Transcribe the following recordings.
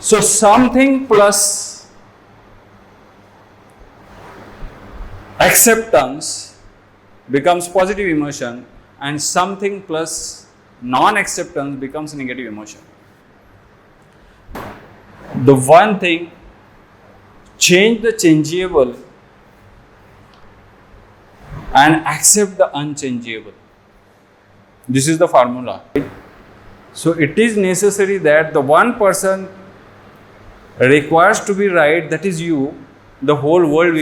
So something plus acceptance becomes positive emotion, and something plus non-acceptance becomes negative emotion. The one thing, change the changeable and accept the unchangeable. This is the formula. So it is necessary that the one person requires to be right, that is you, the whole world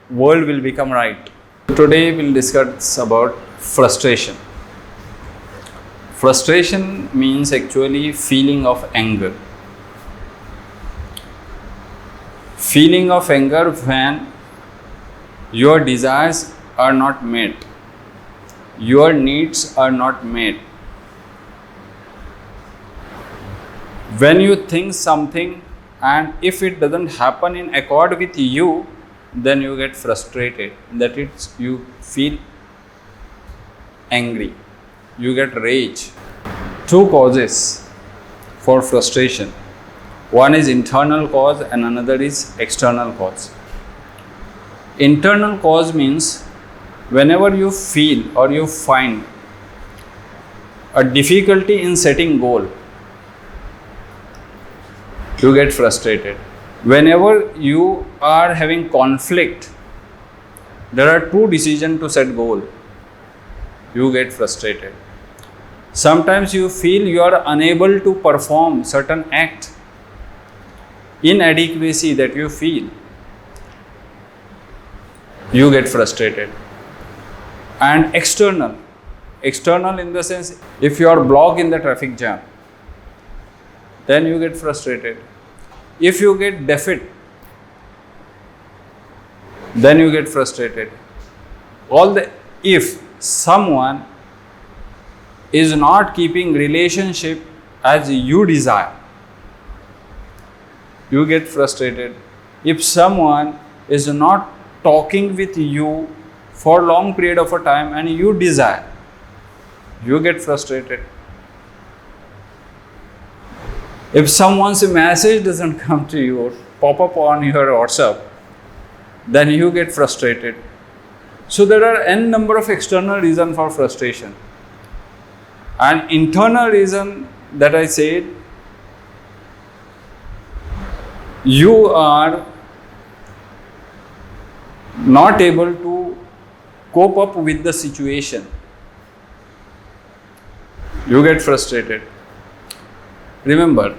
will become right. Today we'll discuss about frustration. Frustration means actually feeling of anger. Feeling of anger when your desires are not met, your needs are not met. When you think something and if it doesn't happen in accord with you, then you get frustrated. That is, you feel angry, you get rage. Two causes for frustration. One is internal cause and another is external cause. Internal cause means whenever you feel or you find a difficulty in setting goal, you get frustrated. Whenever you are having conflict, there are two decisions to set goal, you get frustrated. Sometimes you feel you are unable to perform certain act, inadequacy that you feel, you get frustrated. And external in the sense, if you are blocked in the traffic jam, then you get frustrated. If you get defeat, then you get frustrated. If someone is not keeping relationship as you desire, you get frustrated. If someone is not talking with you for long period of a time and you desire, you get frustrated. If someone's message doesn't come to you or pop up on your WhatsApp, then you get frustrated. So there are n number of external reasons for frustration. And internal reason that I said, you are not able to cope up with the situation, you get frustrated. Remember,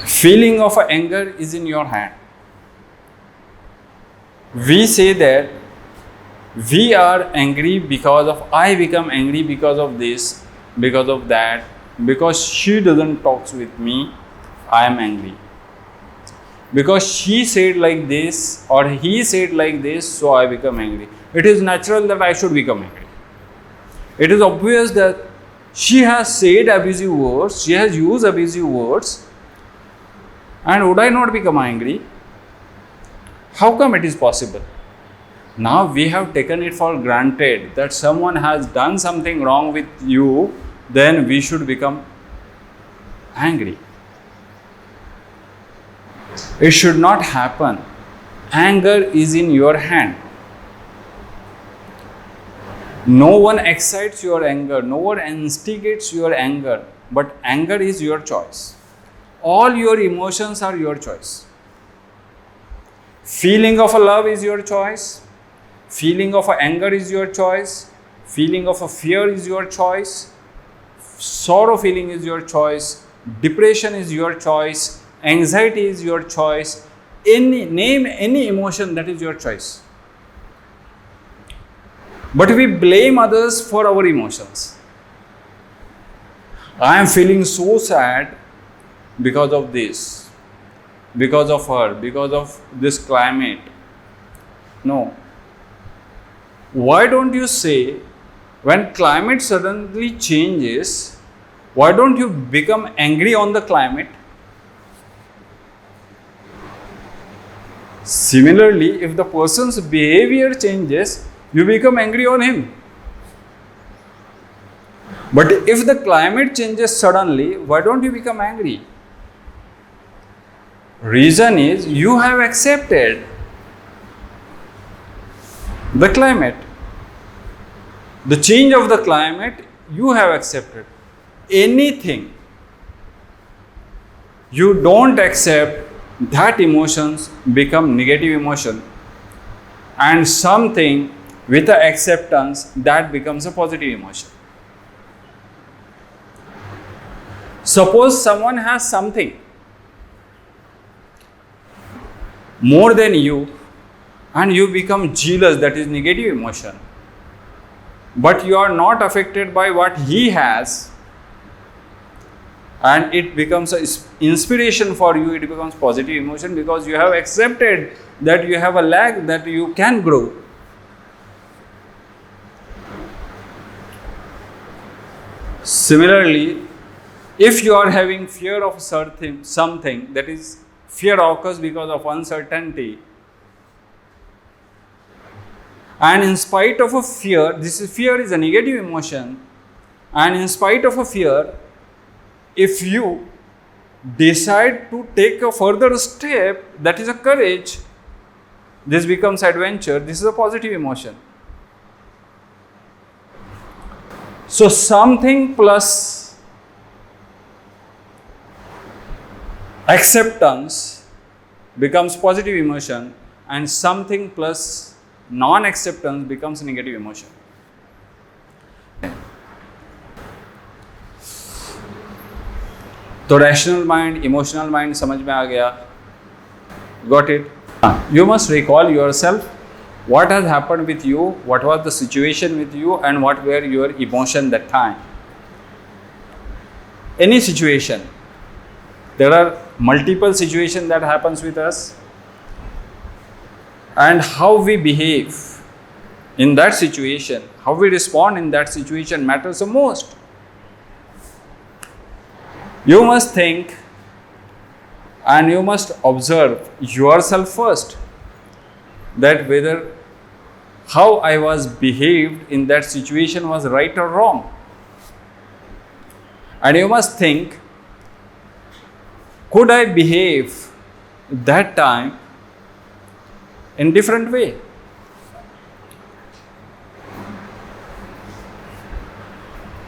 feeling of anger is in your hand. We say that we are angry because of, I become angry because of this, because of that, because she doesn't talk with me, I am angry. Because she said like this or he said like this, so I become angry. It is natural that I should become angry. It is obvious that she has said abusive words, she has used abusive words, and would I not become angry? How come it is possible? Now we have taken it for granted that someone has done something wrong with you, then we should become angry. It should not happen. Anger is in your hand. No one excites your anger, no one instigates your anger, but anger is your choice. All your emotions are your choice. Feeling of a love is your choice. Feeling of a anger is your choice. Feeling of a fear is your choice. Sorrow feeling is your choice. Depression is your choice. Anxiety is your choice. Name any emotion, that is your choice. But we blame others for our emotions. I am feeling so sad because of this, because of her, because of this climate. No. Why don't you say, when climate suddenly changes, why don't you become angry on the climate? Similarly, if the person's behavior changes, you become angry on him. But if the climate changes suddenly, why don't you become angry? Reason is you have accepted the climate. The change of the climate you have accepted. Anything you don't accept, that emotions become negative emotion, and something with the acceptance, that becomes a positive emotion. Suppose someone has something more than you and you become jealous, that is negative emotion. But you are not affected by what he has, and it becomes an inspiration for you, it becomes positive emotion, because you have accepted that you have a lack, that you can grow. Similarly, if you are having fear of something, that is fear occurs because of uncertainty, and in spite of a fear, fear is a negative emotion, and in spite of a fear, if you decide to take a further step, that is a courage, this becomes adventure, this is a positive emotion. So something plus acceptance becomes positive emotion, and something plus non-acceptance becomes negative emotion. तो rational mind, emotional mind समझ में आ गया. Got it? You must recall yourself what has happened with you, what was the situation with you, and what were your emotions that time. Any situation. There are multiple situations that happens with us, and how we behave in that situation, how we respond in that situation matters the most. You must think and you must observe yourself first, that whether how I was behaved in that situation was right or wrong. And you must think, could I behave that time in different way?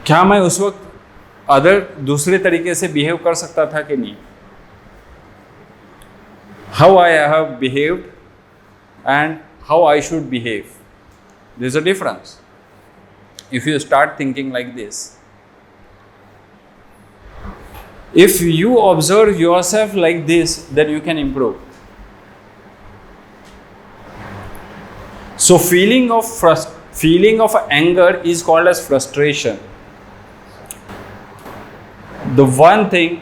क्या मैं उस वक्त दूसरे तरीके से behave कर सकता था कि नहीं? How I have behaved and how I should behave. There is a difference. If you start thinking like this, if you observe yourself like this, then you can improve. So feeling of anger is called as frustration. The one thing,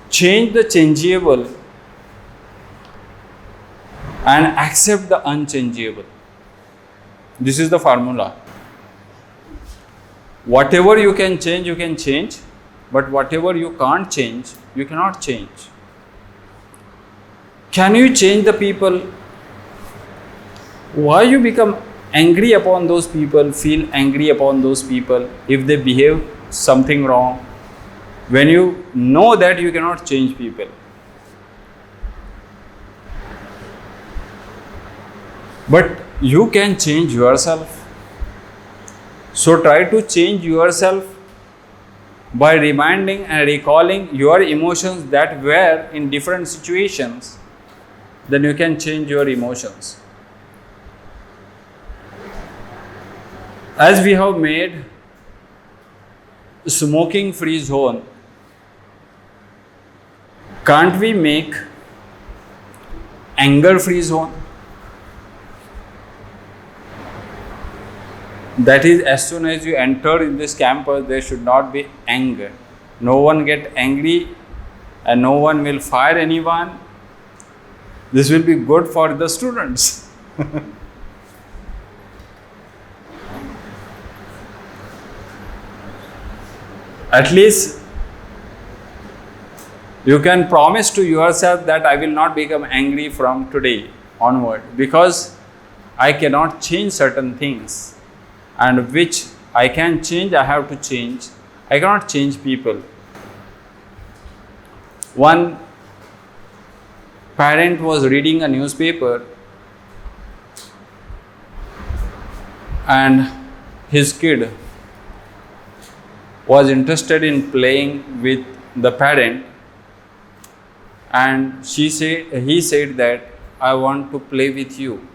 change the changeable and accept the unchangeable. This is the formula. Whatever you can change, but whatever you can't change, you cannot change. Can you change the people? Why you become angry upon those people, feel angry upon those people if they behave something wrong, when you know that you cannot change people? But you can change yourself. So try to change yourself by reminding and recalling your emotions that were in different situations. Then you can change your emotions. As we have made smoking free zone, can't we make anger free zone? That is, as soon as you enter in this campus, there should not be anger. No one get angry and no one will fire anyone. This will be good for the students. At least you can promise to yourself that I will not become angry from today onward, because I cannot change certain things, and which I can change, I have to change. I cannot change people. One parent was reading a newspaper and his kid was interested in playing with the parent, and he said that I want to play with you,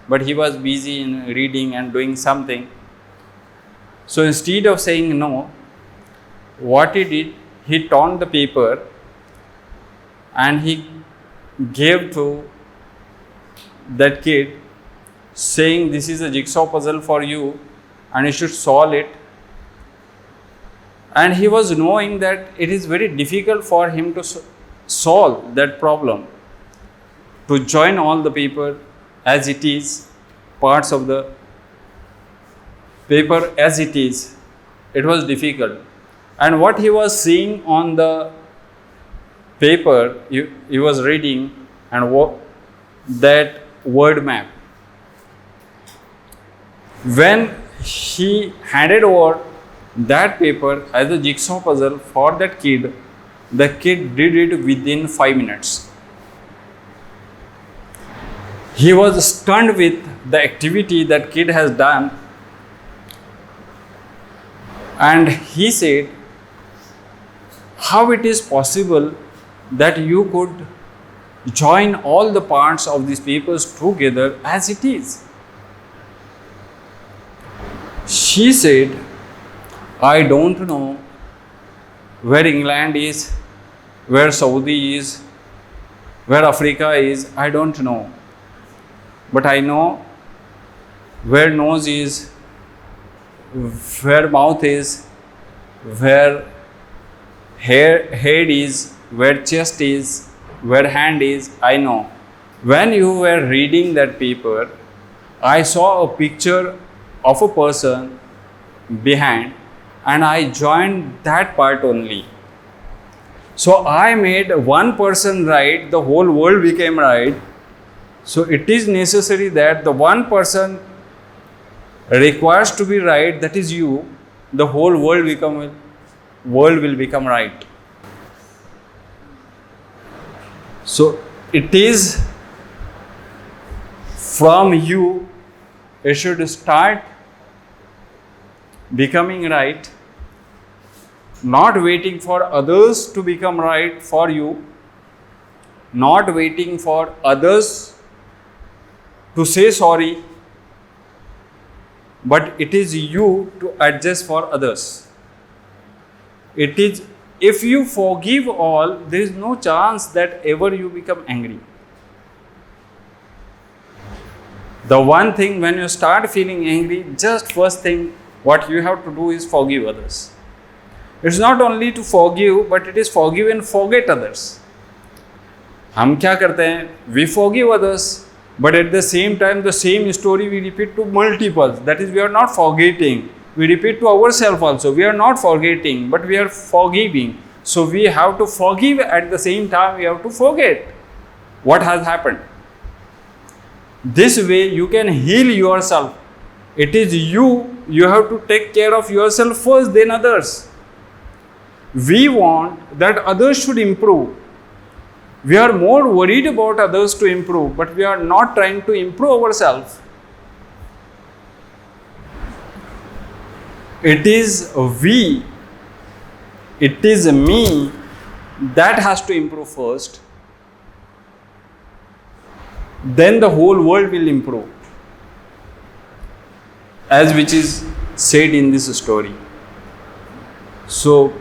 but he was busy in reading and doing something. So instead of saying no, what he did, he torn the paper and he gave to that kid, saying, this is a jigsaw puzzle for you and you should solve it. And he was knowing that it is very difficult for him to solve that problem, to join all the paper as it is, parts of the paper as it is. It was difficult. And what he was seeing on the paper, he was reading and that word map. When he handed over that paper as a jigsaw puzzle for that kid, the kid did it within 5 minutes. He was stunned with the activity that kid has done, and he said, how it is possible that you could join all the parts of these papers together as it is? She said, I don't know where England is, where Saudi is, where Africa is, I don't know. But I know where nose is, where mouth is, where head is, where chest is, where hand is, I know. When you were reading that paper, I saw a picture of a person behind and I joined that part only. So I made one person right, the whole world became right. So it is necessary that the one person requires to be right, that is you, the whole world will become right. So it is from you, it should start becoming right, not waiting for others to become right for you, not waiting for others to say sorry, but it is you to adjust for others. It is, if you forgive all, there is no chance that ever you become angry. The one thing, when you start feeling angry, just first thing what you have to do is forgive others. It's not only to forgive, but it is forgive and forget others. हम क्या करते हैं? We forgive others, but at the same time, the same story we repeat to multiples. That is, we are not forgetting. We repeat to ourselves also. We are not forgetting, but we are forgiving. So we have to forgive, at the same time we have to forget what has happened. This way you can heal yourself. It is you have to take care of yourself first, then others. We want that others should improve. We are more worried about others to improve, but we are not trying to improve ourselves. It is we, it is me that has to improve first. Then the whole world will improve, as which is said in this story. So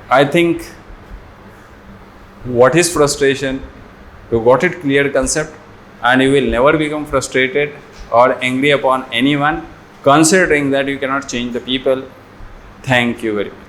I think what is frustration, you got it clear concept, and you will never become frustrated or angry upon anyone, considering that you cannot change the people. Thank you very much.